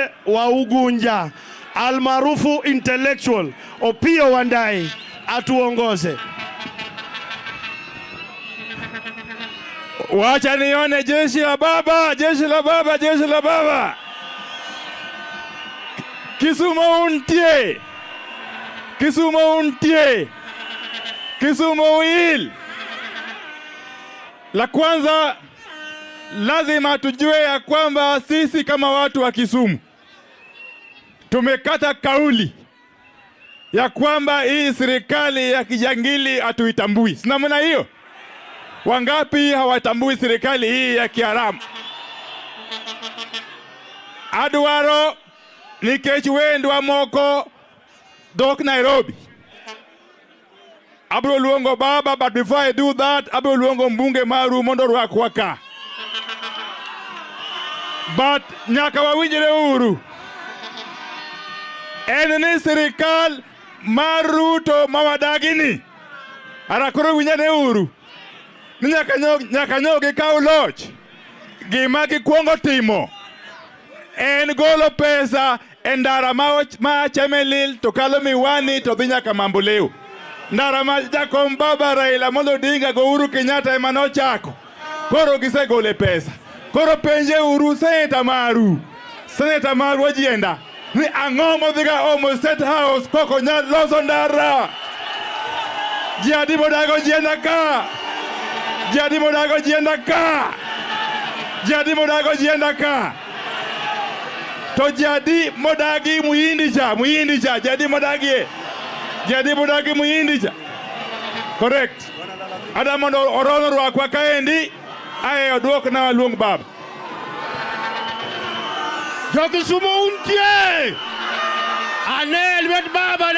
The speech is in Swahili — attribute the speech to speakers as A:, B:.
A: mbunge wa Ugunja almaarufu intellectual Opiyo Wandayi atuongoze.
B: Wacha nione jeshi la baba, jeshi la baba, jeshi la baba. Kisumu untie. Kisumu untie. Kisumu il. La kwanza lazima tujue ya kwamba sisi kama watu wa Kisumu tumekata kauli ya kwamba hii serikali ya kijangili hatuitambui. Sina maana hiyo? Wangapi hawatambui serikali hii ya kiharamu? Adwaro nikech wendwa moko dok Nairobi. Abro luongo baba, but before I do that, abro luongo mbunge maru mondo rwakwa ka. But nyaka wawinjre uru. En ni serikal mar Ruto mawadagini. Arakoro winjane uru. Nyaka nyogi kaw loch. Gima gikwongo timo en golo pesa e ndara ma Chemelil to kalo Miwani to dhi nyaka Mamboleo. Ndara ma jakom baba Raila Odinga go Uhuru Kenyatta ema nochako. Koro gisegole pesa. Koro penje uru seneta maru wajienda ni ang'o modhiga omo State House koko nyal loso ndara. Jadi modago jienda ka. Jadi modago jienda ka. Jadi modago jienda ka. To jadi modagi muhindi cha. Jadi modagi muhindi cha. Correct. Ada mondo orono rwakwa kaendi. Aye odwok na luong baba.
A: Jo Kisumu untie. Ane lwet baba.